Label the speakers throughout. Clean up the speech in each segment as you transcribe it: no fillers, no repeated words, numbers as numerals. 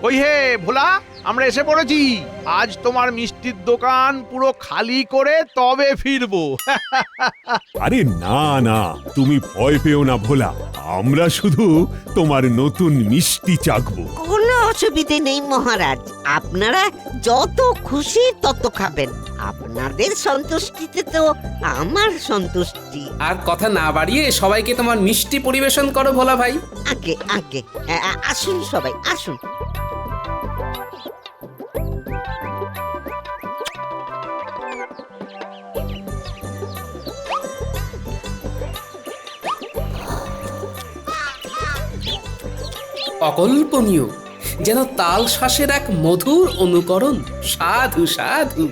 Speaker 1: ওই হে ভোলা, আমরা এসে পড়েছি। আজ তোমার মিষ্টির দোকান পুরো খালি করে তবে ফিরবো।
Speaker 2: আরে না না, তুমি ভয় পেও না ভোলা, আমরা শুধু তোমার নতুন মিষ্টি চাখবো।
Speaker 3: কোনো অসুবিধে নেই মহারাজ, আপনারা যত খুশি তত খাবেন। আপনাদের সন্তুষ্টিতে তো আমার সন্তুষ্টি।
Speaker 4: আর কথা না বাড়িয়ে সবাইকে তোমার মিষ্টি পরিবেশন করো ভোলা ভাই।
Speaker 3: আগে আগে আসুন সবাই আসুন।
Speaker 4: অকল্পনীয়, যেন তাল শ্বাসের এক মধুর অনুকরণ। সাধু সাধু।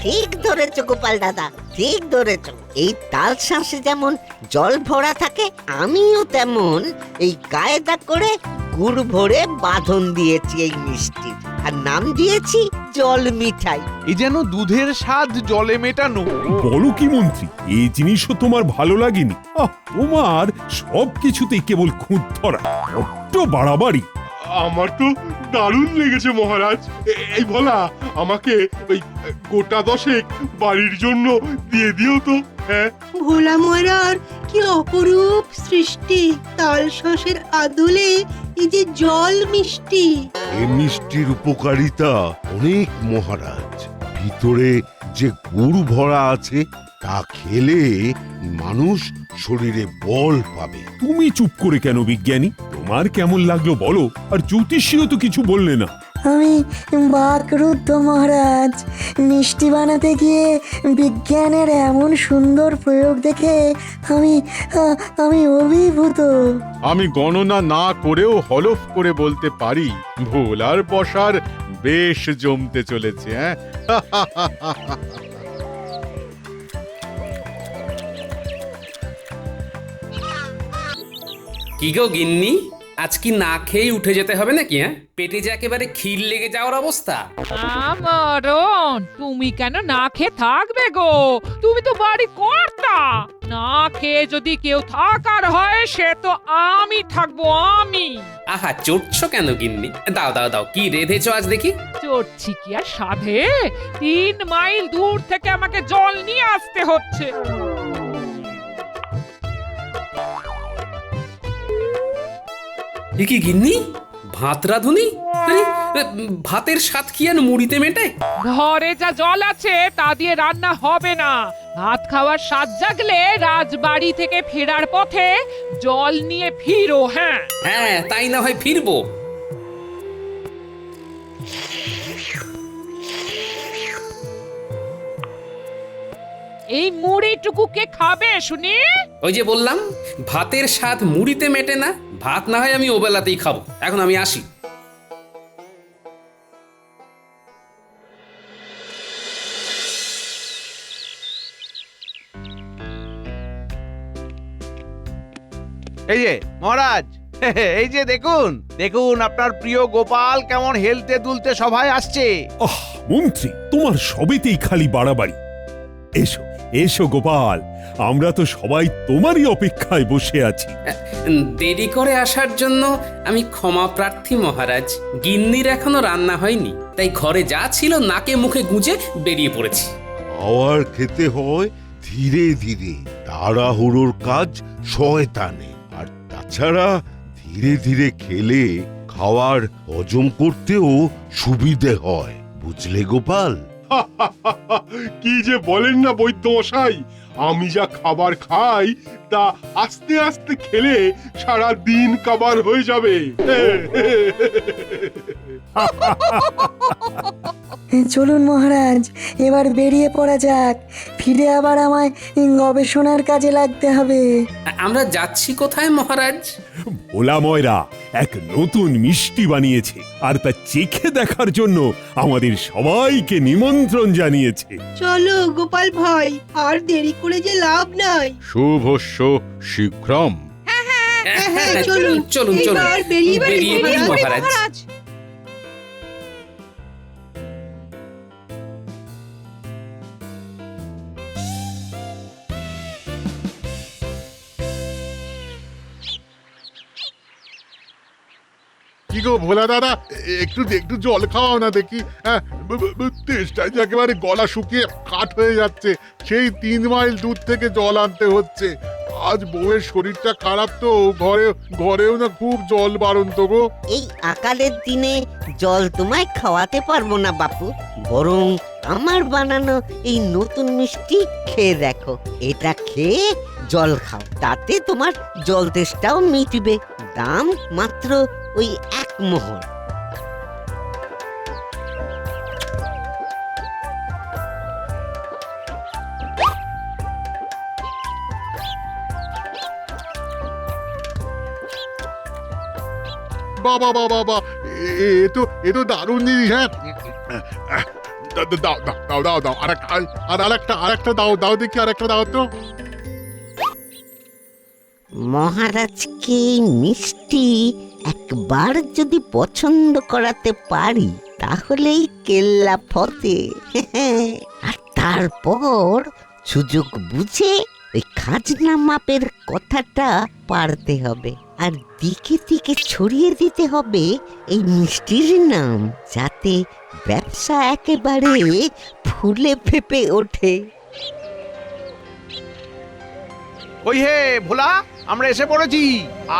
Speaker 3: ঠিক ধরেছ গোপাল দাদা, ঠিক ধরেছ। এই তাল শ্বাসে যেমন জল ভরা থাকে, আমিও তেমন এই কায়দা করে গুড় ভরে বাঁধন দিয়েছি এই মিষ্টি, আর নাম দিয়েছি জল মিঠাই।
Speaker 1: এই যেন দুধের স্বাদ জলে মেটানো।
Speaker 2: বলো কি মন্ত্রী, এই জিনিসও তোমার ভালো লাগেনি? তোমার সব কিছুতেই কেবল খুঁত ধরা, বড্ড বাড়াবাড়ি।
Speaker 5: আমার তো দারুণ লেগেছে মহারাজ। এই ভোলা, আমাকে ওই গোটা 10 বাড়ির জন্য দিয়ে দিও তো। হ্যাঁ,
Speaker 6: ভোলা ময়রার কি অপরূপ সৃষ্টি! তাল শাঁসের আদলে এই যে জল মিষ্টি।
Speaker 7: এই মিষ্টির উপকারিতা অনেক মহারাজ। ভিতরে যে গুড় ভরা আছে তা খেলে মানুষ শরীরে বল পাবে।
Speaker 2: তুমি চুপ করে কেন বিজ্ঞানী? তোমার কেমন লাগলো বলো। আর জ্যোতিষীও তো কিছু বললে না।
Speaker 8: আমি বাকরুদ্ধ মহারাজ। মিষ্টি বানাতে গিয়ে বিজ্ঞানের এমন সুন্দর প্রয়োগ দেখে আমি অভিভূত।
Speaker 5: আমি গণনা না করেও হলফ করে বলতে পারি, ভোলার বসার বেশ জমতে চলেছে। হ্যাঁ,
Speaker 4: কি গো গিন্নি, আজ কি না খেয়ে উঠে যেতে হবে নাকি? হ্যাঁ, পেটে যে একেবারে ক্ষীর লেগে যাওয়ার অবস্থা।
Speaker 9: মরণ, তুমি কেন না খেয়ে থাকবে গো? তুমি তো বাড়ি কর্তা। না খেয়ে যদি কেউ থাকার হয় সে তো আমি থাকবো, আমি।
Speaker 4: আহা, চড়ছো কেন গিন্নি? দাও দাও দাও, কি রেধেছো আজ দেখি?
Speaker 9: চড়ছি কি আর সাধে? 3 মাইল দূর থেকে আমাকে জল নিয়ে আসতে হচ্ছে।
Speaker 4: এ কি গিন্নি, ভাত রাঁধুনি? আরে, ভাতের স্বাদ কি আর মুড়িতে মেটে?
Speaker 9: ঘরে যা জল আছে তা দিয়ে রান্না হবে না। ভাত খাওয়ার স্বাদ জাগলে রাজবাড়ি থেকে ফেরার পথে জল নিয়ে ফিরো। হ্যাঁ
Speaker 4: হ্যাঁ, তাই না হয় ফিরবো।
Speaker 9: এই মুড়িটুকু কে খাবে শুনি?
Speaker 4: ওই যে বললাম, ভাতের স্বাদ মুড়িতে মেটে না। ভাত না হয় আমি ওবেলাতেই খাবো। এখন আমি আসি।
Speaker 1: এই যে মহারাজ, এই যে দেখুন দেখুন আপনার প্রিয় গোপাল কেমন হেলতে দুলতে সভায় আসছে।
Speaker 2: মন্ত্রী, তোমার সবেতেই খালি বাড়াবাড়ি। এসো এসো গোপাল, আমরা তো সবাই তোমারই অপেক্ষায় বসে আছি।
Speaker 4: দেরি করে আসার জন্য আমি ক্ষমা প্রার্থী মহারাজ। গিন্নির এখনো রান্না হয়নি, তাই ঘরে যা ছিল নাকে মুখে গুঁজে বেরিয়ে পড়েছি।
Speaker 7: খাওয়ার খেতে হয় ধীরে ধীরে, তাড়াহুড়োর কাজ শয়তানে। আর তাছাড়া ধীরে ধীরে খেলে খাওয়ার হজম করতেও সুবিধে হয়, বুঝলে গোপাল?
Speaker 5: কি যে বলেন না বৈদ্য মশাই, আমি যা খাবার খাই তা আস্তে আস্তে খেলে সারা দিন কাবার হয়ে যাবে।
Speaker 8: চলুন মহারাজ, এবার বেরিয়ে পড়া যাক। ফিরে আবার আমায় গবেষণার কাজে লাগতে হবে।
Speaker 4: আমরা যাচ্ছি কোথায় মহারাজ?
Speaker 2: ভোলা ময়রা এক নতুন মিষ্টি বানিয়েছে, আর তা চেখে দেখার জন্য আমাদের সবাইকে নিমন্ত্রণ জানিয়েছে।
Speaker 6: চলো গোপাল ভাই, আর দেরি করে যে লাভ নাই।
Speaker 5: শুভস্য শীঘ্রম।
Speaker 6: হ্যাঁ, চলুন
Speaker 4: চলুন চলুন,
Speaker 6: এবার বেরিয়ে পড়ি
Speaker 4: বেরিয়ে পড়ি
Speaker 6: মহারাজ।
Speaker 4: মহারাজ।
Speaker 10: কি গো ভোলা দাদা, একটু একটু জল খাওয়াও না দেখি। হ্যাঁ, তেষ্টায় যে একেবারে গলা শুকিয়ে কাঠ হয়ে যাচ্ছে। সেই 3 মাইল দূর থেকে জল আনতে হচ্ছে। আজ বউয়ের শরীরটা খারাপ তো, ঘরেও না খুব জল বাড়ন্ত গো।
Speaker 3: এই আকালের দিনে জল তোমায় খাওয়াতে পারবো না বাপু, বরং আমার বানানো এই নতুন মিষ্টি খেয়ে দেখো। এটা খেয়ে জল খাও, তাতে তোমার জল তেষ্টাও মিটবে। দাম মাত্র ওই 1 মোহর।
Speaker 10: বাবা বাবা বাবা, এ তো দারুণ জিনিস। হ্যাঁ, দাও দাও দাও দাও দাও, আরেকটা দাও দেখি, আরেকটা দাও তো।
Speaker 3: মহারাজকে মিষ্টি একবার যদি পছন্দ করাতে পারি তাহলেই কেল্লা ফতে। আর তারপর সুযোগ বুঝে ওই খাজনা মাপের কথাটা পারতে হবে, আর দিকে দিকে ছড়িয়ে দিতে হবে এই মিষ্টির নাম, যাতে ব্যবসা একেবারে ফুলে ফেপে ওঠে।
Speaker 1: ওই হে ভোলা, আমরা এসে পড়েছি।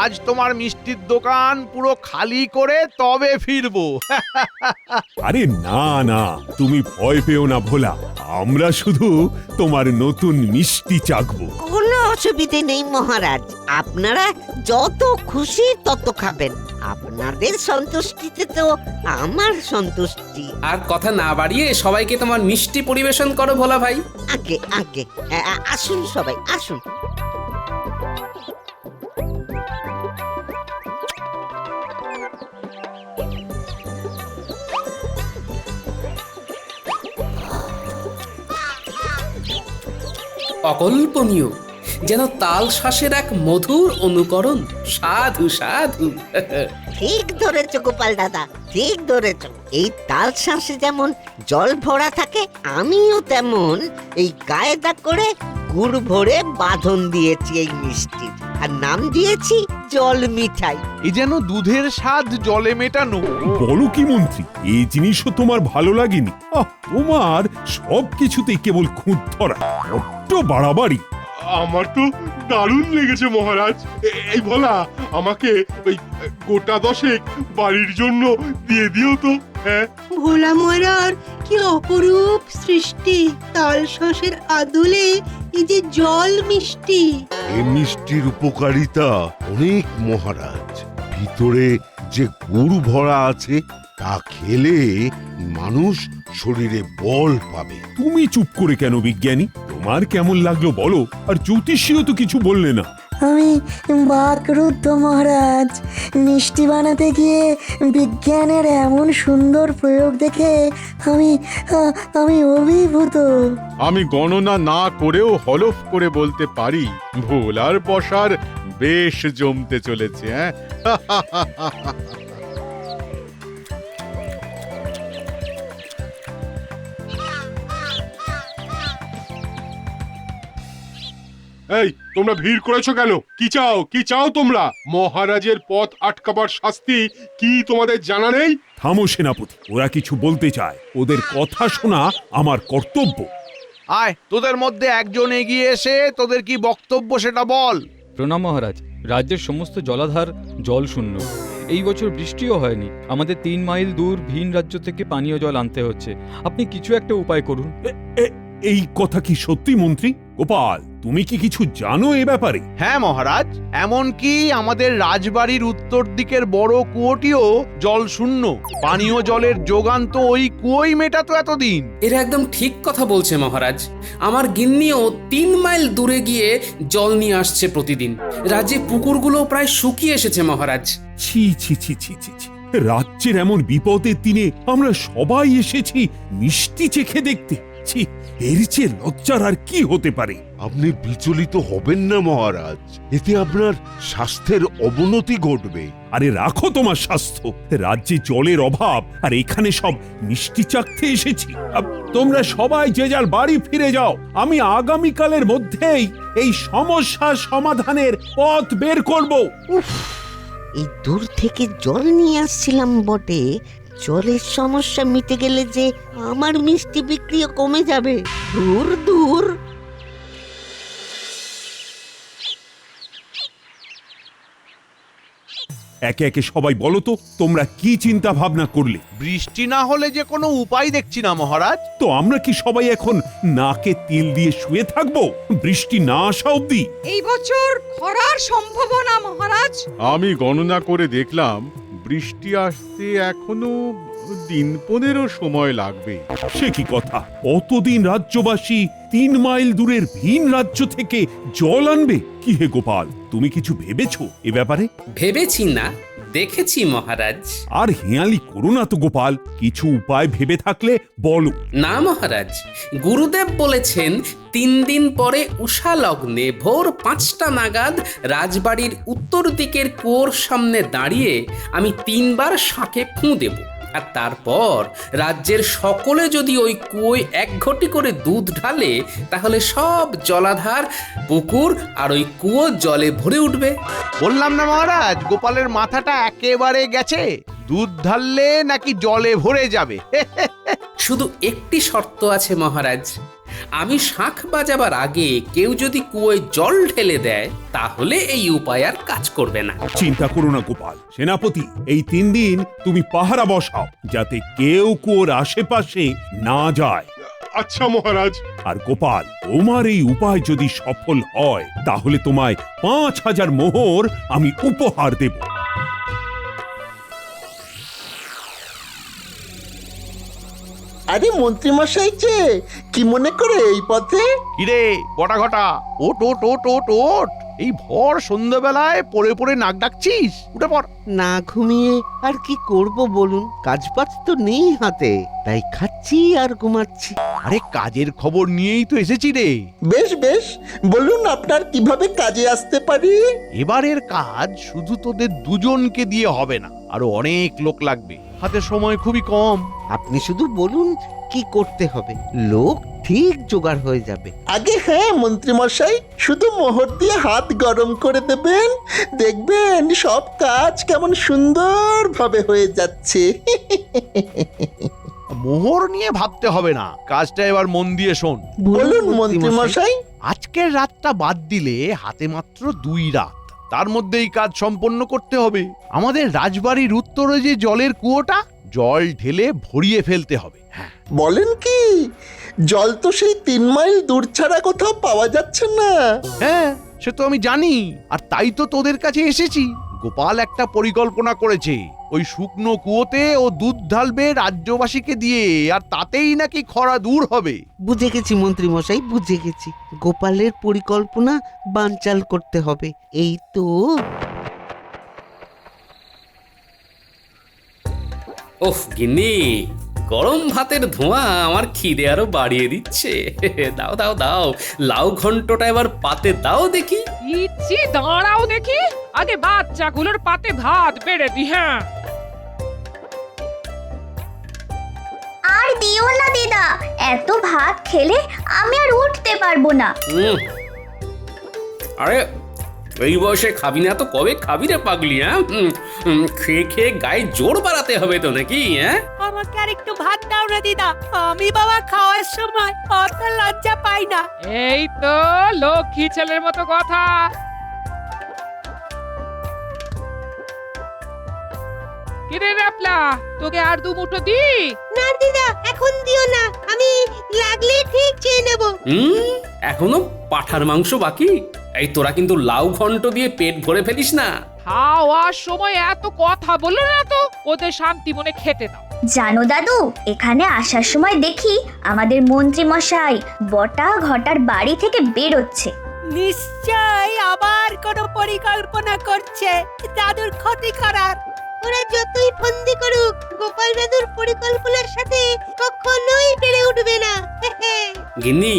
Speaker 1: আজ তোমার মিষ্টির দোকান পুরো খালি করে তবে ফিরবো।
Speaker 2: আরে না না, তুমি ভয় পেও না ভোলা, আমরা শুধু তোমার নতুন মিষ্টি চাখবো।
Speaker 3: কোনো অসুবিধে নেই মহারাজ, আপনারা যত খুশি তত খাবেন। আপনাদের সন্তুষ্টিতে তো আমার সন্তুষ্টি।
Speaker 4: আর কথা না বাড়িয়ে সবাইকে তোমার মিষ্টি পরিবেশন করো ভোলা ভাই।
Speaker 3: আগে আগে আসুন সবাই আসুন।
Speaker 4: অকল্পনীয়, যেন তাল শ্বাসের এক মধুর অনুকরণ। সাধু সাধু।
Speaker 3: ঠিক ধরেছ গোপাল দাদা, ঠিক ধরেছ। এই তাল শ্বাসে যেমন জল ভরা থাকে, আমিও তেমন এই কায়দা করে গুড় ভরে বাঁধন দিয়েছি এই মিষ্টির, আর নাম দিয়েছি জল মিঠাই।
Speaker 1: এই যেন দুধের স্বাদ জলে মেটানো।
Speaker 2: বলো কি মন্ত্রী, এই জিনিসও তোমার ভালো লাগেনি? তোমার সব কিছুতেই কেবল খুঁত ধরা, বড্ড বাড়াবাড়ি।
Speaker 5: আমার তো দারুণ লেগেছে মহারাজ। এই ভোলা, আমাকে ওই গোটা 10 বাড়ির জন্য দিয়ে দিও তো। হ্যাঁ,
Speaker 6: ভোলা মরার কি অপরূপ সৃষ্টি! তাল শাঁসের আদলে এই যে জল মিষ্টি।
Speaker 7: এই মিষ্টির উপকারিতা অনেক মহারাজ। ভিতরে যে গুড় ভরা আছে তা খেলে মানুষ শরীরে বল পাবে।
Speaker 2: তুমি চুপ করে কেন বিজ্ঞানী? তোমার কেমন লাগলো বলো, আর জ্যোতিষীও তো কিছু বললে না।
Speaker 8: আমি বাকরুদ্ধ মহারাজ, মিষ্টি বানাতে গিয়ে বিজ্ঞানের এমন সুন্দর প্রয়োগ দেখে আমি অভিভূত।
Speaker 10: আমি গণনা না করেও হলফ করে বলতে পারি, ভোলার বসার বেশ জমতে চলেছে। হ্যাঁ,
Speaker 5: এই তোমরা ভিড় করেছো কেন? কি চাও তোমরা? মহারাজের পথ আটকাবার শাস্তি কি তোমাদের জানা নেই?
Speaker 2: থামো সেনাপতি, ওরা কিছু বলতে চায়, ওদের কথা শোনা আমার কর্তব্য।
Speaker 1: আয়, তোদের মধ্যে একজন এগিয়ে এসে তোদের কি বক্তব্য সেটা বল।
Speaker 11: প্রণাম মহারাজ। রাজ্যের সমস্ত জলাধার জল শূন্য। এই বছর বৃষ্টিও হয়নি। আমাদের 3 মাইল দূর ভিন রাজ্য থেকে পানীয় জল আনতে হচ্ছে। আপনি কিছু একটা উপায় করুন।
Speaker 2: এই কথা কি সত্যি মন্ত্রী? গোপাল, তুমি কি কিছু জানো এ ব্যাপারে?
Speaker 1: হ্যাঁ মহারাজ, এমনকি আমাদের রাজবাড়ির উত্তর দিকের বড় কুয়োটিও জল শূন্য। পানীয় জলের যোগান তো ওই কুয়োই মেটাতো এতদিন।
Speaker 4: এরা একদম ঠিক কথা বলছে মহারাজ। আমার গিন্নিও 3 মাইল দূরে গিয়ে জল নিয়ে আসছে প্রতিদিন। রাজ্যে পুকুরগুলো প্রায় শুকিয়ে এসেছে মহারাজ।
Speaker 2: ছি ছি ছি ছি ছি ছি, রাজ্যের এমন বিপদের দিনে আমরা সবাই এসেছি মিষ্টি চেখে দেখতে। ছি, এর চেয়ে লজ্জার আর কি হতে পারে?
Speaker 7: আপনি বিচলিত হবেন না মহারাজ, এতে আপনার স্বাস্থ্যের অবনতি ঘটবে।
Speaker 2: আরে রাখো তোমার স্বাস্থ্য, রাজ্যে জলের অভাব আর এখানে সব মিষ্টি চাখতে এসেছি। তোমরা সবাই যে যার বাড়ি ফিরে যাও। আমি আগামীকালের মধ্যেই এই সমস্যার সমাধানের পথ বের করব।
Speaker 3: উফ, এই দূর থেকে জল নিয়ে আসছিলাম বটে, জলের সমস্যা মিটে গেলে যে আমার মিষ্টি বিক্রিও কমে যাবে। দূর দূর।
Speaker 2: একে একে সবাই বলো তো তোমরা কি চিন্তা ভাবনা করলে?
Speaker 1: বৃষ্টি না হলে যে কোনো উপায় দেখছি না মহারাজ।
Speaker 2: তো আমরা কি সবাই এখন নাকে তিল দিয়ে শুয়ে থাকবো বৃষ্টি না আসা অব্দি?
Speaker 6: এই বছর খরার সম্ভাবনা মহারাজ।
Speaker 10: আমি গণনা করে দেখলাম বৃষ্টি আসতে এখনো দিন 15 সময় লাগবে।
Speaker 2: সে কি কথা, অতদিন রাজ্যবাসী 3 মাইল দূরের ভিন রাজ্য থেকে জল আনবে? কি হে গোপাল, তুমি কিছু ভেবেছো এ ব্যাপারে?
Speaker 4: ভেবেছি না, দেখেছি মহারাজ।
Speaker 2: আর হেয়ালি করো না তো গোপাল, কিছু উপায় ভেবে থাকলে বলো।
Speaker 4: না মহারাজ, গুরুদেব বলেছেন 3 দিন পরে উষা লগ্নে ভোর 5টা নাগাদ রাজবাড়ির উত্তর দিকের কুয়োর সামনে দাঁড়িয়ে আমি 3 বার শাঁখে ফুঁ দেব, আর তারপর রাজ্যের সকলে যদি ওই কুয়োয় 1 ঘটি করে দুধ ঢালে, তাহলে সব জলাধার, পুকুর আর ওই কুয়ো জলে ভরে উঠবে।
Speaker 1: বললাম না মহারাজ, গোপালের মাথাটা একেবারে গেছে। দুধ ঢাললে নাকি জলে ভরে যাবে।
Speaker 4: শুধু একটি শর্ত আছে মহারাজ, আমি শাঁখ বাজাবার আগে কেউ যদি কুয়োয় জল ঢেলে দেয়, তাহলে এই উপায় আর কাজ করবে না।
Speaker 2: চিন্তা করো না গোপাল সেনাপতি, এই 3 দিন তুমি পাহারা বসাও যাতে কেউ কুয়োর আশেপাশে না যায়।
Speaker 5: আচ্ছা মহারাজ।
Speaker 2: আর গোপাল, তোমার এই উপায় যদি সফল হয় তাহলে তোমায় 5000 মোহর আমি উপহার দেব।
Speaker 12: আরে মন্ত্রীমশাই যে কি মনে করে এই পথে?
Speaker 1: কিরে বটা ঘটা, ওট ওট ওট ওট ওট। এই ভর সন্ধ্যাবেলায় পড়ে পড়ে নাক ডাকছিস, উঠে পড়।
Speaker 3: না ঘুমিয়ে আর কি করব বলুন, কাজবাজ তো নেই হাতে, তাই খাচ্ছি আর ঘুমাচ্ছি।
Speaker 1: আরে কাজের খবর নিয়েই তো এসেছি রে।
Speaker 12: বেশ বেশ, বলুন আপনার কিভাবে কাজে আসতে পারি?
Speaker 1: এবারের কাজ শুধু তোদের দুজনকে দিয়ে হবে না, আরো অনেক লোক লাগবে, হাতে সময় খুবই কম।
Speaker 3: আপনি শুধু বলুন কি করতে হবে, লোক ঠিক জোগাড় হয়ে যাবে।
Speaker 12: আগে হ্যাঁ মন্ত্রীমশাই, শুধু মোহর দিয়ে হাত গরম করে দেবেন, দেখবেন সব কাজ কেমন সুন্দরভাবে হয়ে যাচ্ছে।
Speaker 1: মোহর নিয়ে ভাবতে হবে না, কাজটা এবার মন দিয়ে শোন।
Speaker 12: বলুন মন্ত্রীমশাই।
Speaker 1: আজকের রাতটা বাদ দিলে হাতে মাত্র 2 রাত, তার মধ্যেই কাজ সম্পন্ন করতে হবে। আমাদের রাজবাড়ির উত্তরে যে জলের কুয়োটা, জল ঢেলে ভরিয়ে ফেলতে হবে। হ্যাঁ।
Speaker 12: বলেন কি, জল তো সেই 3 মাইল দূর ছাড়া কোথাও পাওয়া যাচ্ছে না?
Speaker 1: হ্যাঁ, সে তো আমি জানি, আর তাই তো তোদের কাছে এসেছি। গোপাল একটা পরিকল্পনা করেছে, ওই শুকনো কুয়োতে ও দুধ ঢালবে রাজ্যবাসীকে দিয়ে, আর তাতেই নাকি খরা দূর হবে।
Speaker 3: বুঝে গেছি মন্ত্রী মশাই, বুঝে গেছি। গোপালের পরিকল্পনা বানচাল করতে হবে, এই তো।
Speaker 4: ওফ গিন্নি, গরম ভাতের ধোঁয়া আমার খিদে আরো বাড়িয়ে দিচ্ছে। দাও দাও দাও, লাউ ঘন্টটা এবার পাতে দাও দেখি।
Speaker 9: ইচ্ছি দাঁড়াও দেখি, আগে বাচ্চাগুলোর পাতে ভাত বেড়ে দি। হ্যাঁ,
Speaker 13: আর দিও না দিদা, এত ভাত খেলে আমি আর উঠতে পারবো না।
Speaker 4: আরে এই বয়সে খাবি না তো কবে খাবি রে পাগলি? হ্যাঁ, খেয়ে খেয়ে গায়ে জোর বাড়াতে হবে তো নাকি? হ্যাঁ,
Speaker 6: আমাকে আর একটু ভাত দাও না দিদা, আমি বাবা খাওয়ার সময় অত লজ্জা পাই না।
Speaker 9: এই তো লক্ষ্মী ছেলের মতো কথা। কিরে রেপলা, তোকে আর 2 মুঠো দি?
Speaker 6: না দিদা, এখন দিও না, আমি লাগলে ঠিক চেয়ে নেব।
Speaker 4: এখনো পাঠার মাংস বাকি। এই তোরা কিন্তু লাউ ঘন্ট দিয়ে পেট ভরে ফেলিস না।
Speaker 9: খাওয়ার সময় এত কথা বলো না তো, ওদের শান্তি মনে খেতে দাও।
Speaker 13: জানো দাদু, এখানে আসার সময় দেখি আমাদের মন্ত্রী মশাই বটা ঘটার বাড়ি থেকে বেরোচ্ছে।
Speaker 6: নিশ্চয় আবার কোনো পরিকল্পনা করছে দাদুর ক্ষতি করার। ওরা যতই ফন্দি করুক, গোপাল দাদুর পরিকল্পনার সাথে কখনোই পেরে উঠবে না।
Speaker 4: গিন্নি,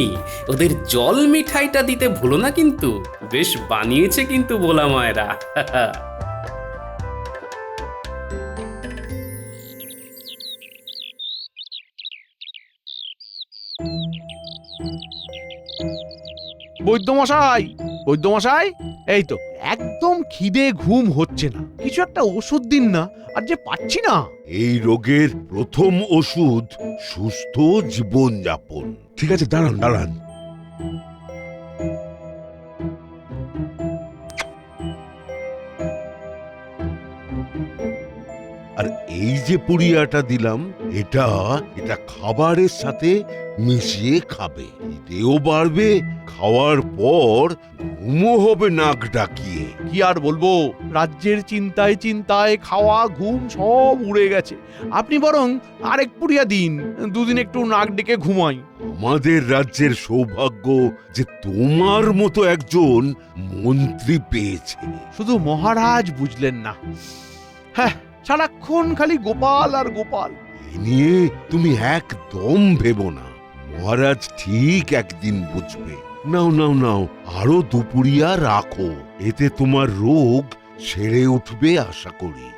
Speaker 4: ওদের জল মিঠাইটা দিতে ভুলো না কিন্তু, বেশ বানিয়েছে কিন্তু ভোলা মায়েরা।
Speaker 1: বৈদ্যমশাই, বৈদ্যমশাই, এই তো একদম খিদে ঘুম হচ্ছে না, কিছু একটা ওষুধ দিন না, আর যে পাচ্ছি না।
Speaker 7: এই রোগের প্রথম ওষুধ সুস্থ জীবনযাপন। ঠিক আছে, দাঁড়ান দাঁড়ান। আর এই যে পুড়িয়াটা দিলাম, এটা এটা খাবারের সাথে মিশিয়ে খাবে, খিদেও বাড়বে, খাওয়ার পর ঘুমও হবে নাক ডাকিয়ে।
Speaker 1: কি আর বলবো, রাজ্যের চিন্তায় চিন্তায় খাওয়া ঘুম সব উড়ে গেছে। আপনি বরং আরেক পুড়িয়া দিন, দুদিন একটু নাক ডেকে ঘুমাই।
Speaker 7: আমাদের রাজ্যের সৌভাগ্য যে তোমার মতো একজন মন্ত্রী পেয়েছে।
Speaker 1: শুধু মহারাজ বুঝলেন না। হ্যাঁ, সারাক্ষণ খালি গোপাল আর গোপাল।
Speaker 7: এ নিয়ে তুমি একদম ভেবো না, মহারাজ ঠিক একদিন বুঝবে। নাও নাও নাও, আরো দুপুরিয়া রাখো, এতে তোমার রোগ সেরে উঠবে আশা করি।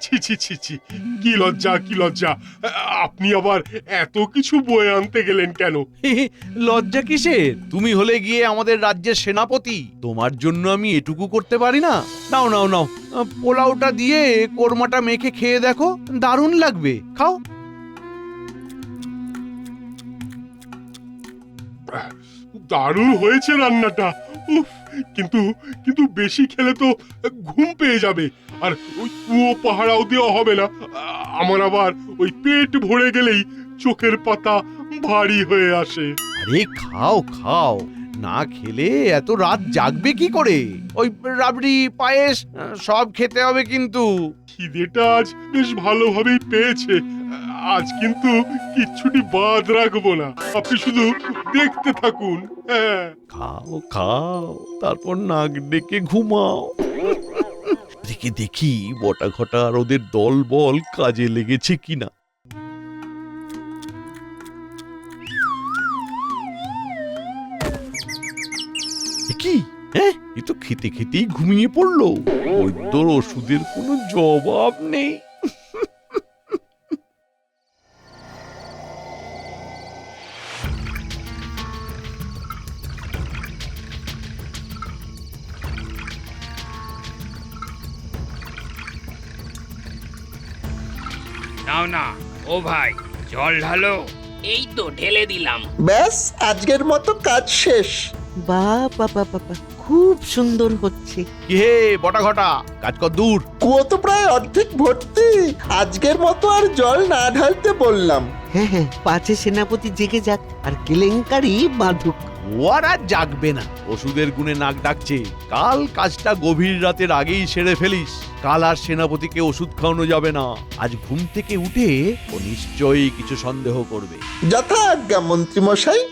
Speaker 5: ছি ছি ছি ছি, কি লজ্জা কি লজ্জা! আপনি আবার এত কিছু বয়ে আনতে গেলেন কেন?
Speaker 1: লজ্জা কিসের? তুমি হলে গিয়ে আমাদের রাজ্যের সেনাপতি, তোমার জন্য আমি এটুকু করতে পারি না? নাও নাও নাও, পোলাওটা দিয়ে কোরমাটা মেখে খেয়ে দেখো, দারুণ লাগবে, খাও।
Speaker 5: দারুণ হয়েছে রান্নাটা। উফ, কিন্তু কিন্তু বেশি খেলে তো ঘুম পেয়ে যাবে, আর ওই কুয়ো পাহারাও দেওয়া হবে না। আমার আবার ওই পেট ভরে গেলেই চোখের পাতা ভারী হয়ে আসে।
Speaker 1: আরে খাও খাও, না খেলে এত রাত জাগবে কি করে? ওই রাবড়ি পায়েস সব খেতে হবে কিন্তু।
Speaker 5: খিদেটা আজ বেশ ভালোভাবেই পেয়েছে, আজ কিন্তু কিচ্ছুটি বাদ রাখবো না। আপনি শুধু দেখতে থাকুন। হ্যাঁ,
Speaker 1: খাও খাও, তারপর নাক ডেকে ঘুমাও। দেখি দেখি বটা ঘটা আর ওদের দল বল কাজে লেগেছে কিনা। কি, হ্যাঁ, এ তো খেতে খেতেই ঘুমিয়ে পড়লো। বৈদ্যর ওষুধের কোনো জবাব নেই।
Speaker 14: নাও না, ও ভাই, জল ঢালো।
Speaker 4: এই তো ঢেলে দিলাম।
Speaker 12: ব্যাস, আজকের মতো কাজ শেষ।
Speaker 3: বাবা বাবা, খুব সুন্দর হচ্ছে।
Speaker 1: কি হে বটা ঘটা, কাজ কর দূর।
Speaker 12: কুয়ো তো প্রায় অর্ধেক ভর্তি, আজকের মতো আর জল না ঢালতে বললাম।
Speaker 3: হ্যাঁ হ্যাঁ, পাছে সেনাপতি জেগে যাক আর কেলেঙ্কারি বাঁধুক।
Speaker 1: ও আর জাগবে না, ওষুধের গুণে নাক ডাকছে। কাল কাজটা গভীর রাতের আগেই সেরে ফেলিস, কাল আর সেনাপতিকে ওষুধ খাওয়ানো যাবে না। আজ ঘুম থেকে উঠে ও নিশ্চয়ই কিছু সন্দেহ করবে।
Speaker 12: যথা আজ্ঞা মন্ত্রী মশাই।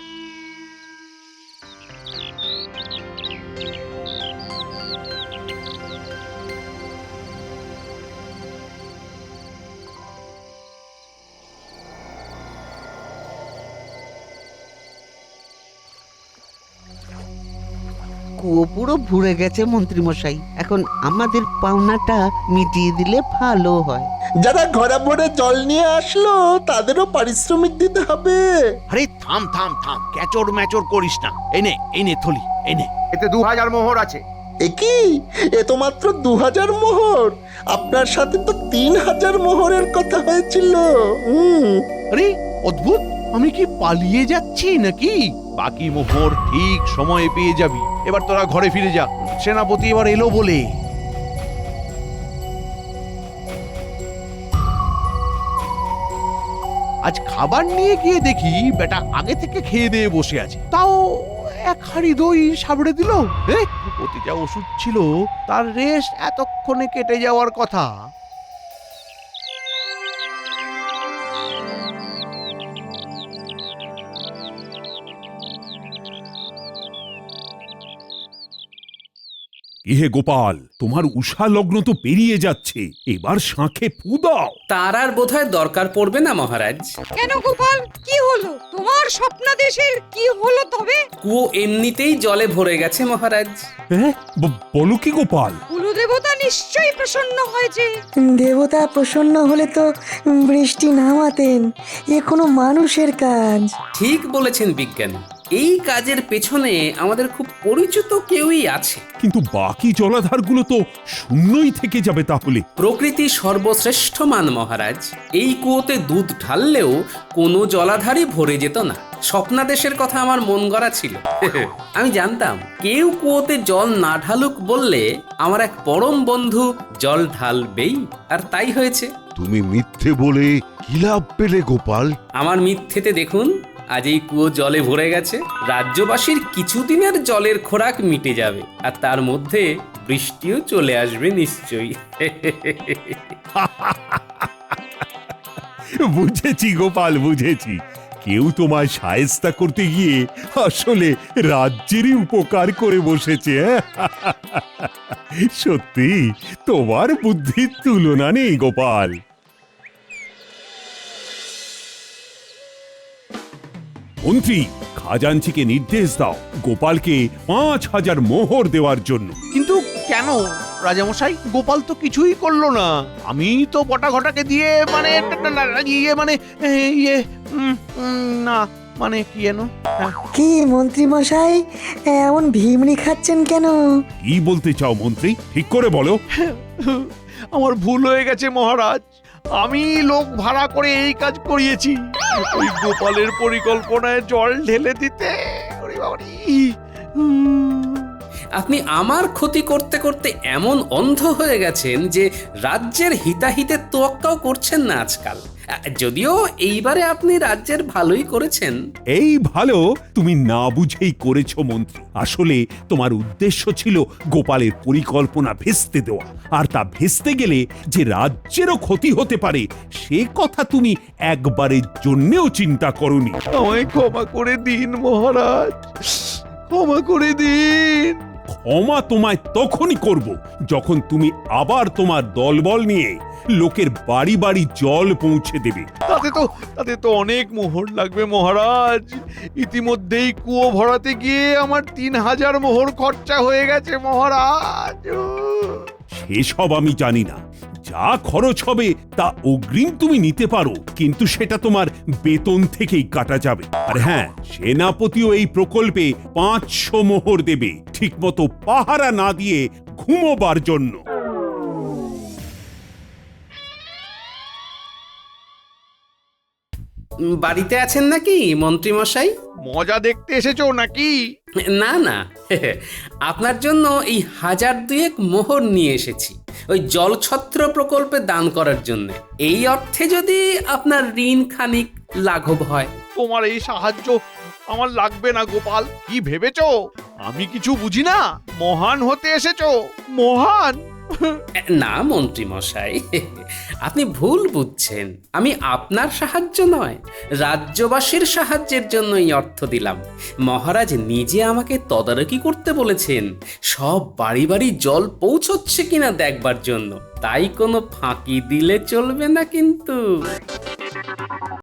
Speaker 3: কুয়ো পুরো ভরে গেছে মন্ত্রী মশাই, এখন আমাদের পাওনাটা মিটিয়ে দিলে ভালো হয়।
Speaker 12: যারা ঘরে ভরে জল নিয়ে আসলো তাদেরও পারিশ্রমিক দিতে হবে।
Speaker 1: আরে থাম থাম থাম, ক্যাচর ম্যাচর করিস না। এই নে থলি, এই নে, এতে 2000 মোহর আছে।
Speaker 12: এ কি, এ তো মাত্র 2000 মোহর, আপনার সাথে তো 3000 মোহরের কথা হয়েছিল।
Speaker 1: আরে অদ্ভুত, আমি কি পালিয়ে যাচ্ছি নাকি? বাকি মোহর ঠিক সময়ে পেয়ে যাবি। এবার তোরা ঘরে ফিরে যা, সেনাপতি এবার এলো বলে। আজ খাবার নিয়ে গিয়ে দেখি বেটা আগে থেকে খেয়ে দিয়ে বসে আছে, তাও এক হাড়ি দই সাবড়ে দিল। ওতে যা ওষুধ ছিল তার রেশ এতক্ষণে কেটে যাওয়ার কথা।
Speaker 2: ইহে গোপাল, তোমার উষা লগ্ন তো পেরিয়ে যাচ্ছে, এবার শাঁখে ফু দাও।
Speaker 4: তার আর বোধহয় দরকার পড়বে না মহারাজ।
Speaker 6: কেন গোপাল, কি হলো তোমার স্বপ্নাদেশের? কি হলো তবে?
Speaker 4: কুয়ো এমনিতেই জলে ভরে গেছে মহারাজ।
Speaker 2: বলো কি গোপাল?
Speaker 6: কুলদেবতা নিশ্চয়ই প্রসন্ন হয়েছে।
Speaker 8: দেবতা প্রসন্ন হলে তো বৃষ্টি নামাতেন, এ কোনো মানুষের কাজ।
Speaker 4: ঠিক বলেছেন বিজ্ঞানী, এই কাজের পেছনে আমাদের খুব পরিচিত কেউই আছে।
Speaker 2: কিন্তু বাকি জলাধারগুলো তো শূন্যই থেকে যাবে তাহলে।
Speaker 4: প্রকৃতি সর্বশ্রেষ্ঠ মান মহারাজ। এই কুয়োতে দুধ ঢাললেও কোনো জলাধারই ভরে যেত না। স্বপ্নাদেশের কথা আমার মন গড়া ছিল। আমি জানতাম কেউ কুয়োতে জল না ঢালুক বললে আমার এক পরম বন্ধু জল ঢালবেই, আর তাই হয়েছে।
Speaker 7: তুমি মিথ্যে বলে কি লাভ পেলে গোপাল?
Speaker 4: আমার মিথ্যেতে দেখুন, আজ এই কুয়ো জলে ভরে গেছে। রাজ্যবাসীর কিছুদিনের জলের খোরাক মিটে যাবে, আর তার মধ্যে বৃষ্টিও চলে আসবে নিশ্চয়ই।
Speaker 2: বুঝেছি গোপাল, বুঝেছি। কেউ তোমায় সায়স্তা করতে গিয়ে আসলে রাজ্যেরই উপকার করে বসেছে। সত্যি তোমার বুদ্ধির তুলনা নেই গোপাল। মন্ত্রী, খাজাঞ্চিকে নির্দেশ দাও গোপালকে ৫,০০০ মোহর দেওয়ার জন্য।
Speaker 1: কিন্তু কেন রাজামশাই? গোপাল তো কিছুই করলো না। আমি তো বটা ঘটাকে দিয়ে মানে না মানে কি যেন।
Speaker 8: কি মন্ত্রী মশাই, এমন ভিমড়ি খাচ্ছেন কেন?
Speaker 2: কি বলতে চাও মন্ত্রী, ঠিক করে বলো।
Speaker 1: আমার ভুল হয়ে গেছে মহারাজ। আমি লোক ভাড়া করে এই কাজ করিয়েছি, ওই গোপালের পরিকল্পনায় জল ঢেলে দিতে।
Speaker 4: আপনি আমার ক্ষতি করতে করতে এমন অন্ধ হয়ে গেছেন যে রাজ্যের হিতাহিতে তোয়াক্কাও করছেন না আজকাল। যদিও এইবারে আপনি রাজ্যের ভালোই করেছেন।
Speaker 2: এই ভালো তুমি না বুঝেই করেছো মন্ত্রী। আসলে তোমার উদ্দেশ্য ছিল গোপালের পরিকল্পনা ভেস্তে দেওয়া, আর তা ভেস্তে গেলে যে রাজ্যেরও ক্ষতি হতে পারে সে কথা তুমি একবারের জন্যেও চিন্তা করোনি।
Speaker 1: আমায় ক্ষমা করে দিন মহারাজ, ক্ষমা করে দিন।
Speaker 2: ক্ষমা তোমায় তখনই করব যখন তুমি আবার তোমার দলবল নিয়ে লোকের বাড়ি বাড়ি জল পৌঁছে দেবে।
Speaker 1: তাতে তো অনেক মোহর লাগবে মহারাজ। ইতিমধ্যেই কুয়ো ভরাতে গিয়ে আমার ৩,০০০ মোহর খরচা হয়ে গেছে মহারাজ।
Speaker 2: সেসব আমি জানি না। যা খরচ হবে তা অগ্রিম তুমি নিতে পারো, কিন্তু সেটা তোমার বেতন থেকেই কাটা যাবে। আর হ্যাঁ, সেনাপতিও এই প্রকল্পে ৫০০ মোহর দেবে, ঠিকমতো পাহারা না দিয়ে ঘুমোবার জন্য।
Speaker 4: বাড়িতে আছেন নাকি মন্ত্রী মশাই?
Speaker 1: মজা দেখতে এসেছো নাকি?
Speaker 4: না না, আপনার জন্য এই ১,০০০ মোহর নিয়ে এসেছি, ওই জলছত্র প্রকল্পে দান করার জন্য। এই অর্থে যদি আপনার ঋণ খানিক লাঘব হয়।
Speaker 1: তোমার এই সাহায্য আমার লাগবে না গোপাল। কি ভেবেছো আমি কিছু বুঝি না? মহান হতে এসেছো? মহান?
Speaker 4: না মন্ত্রী মশাই, আপনি ভুল বুঝছেন। আমি আপনার সাহায্য নয়, রাজ্যবাসীর সাহায্যের জন্য এই অর্থ দিলাম। মহারাজ নিজে আমাকে তদারকি করতে বলেছেন, সব বাড়ি বাড়ি জল পৌঁছচ্ছে কিনা দেখবার জন্য। তাই কোনো ফাঁকি দিলে চলবে না কিন্তু।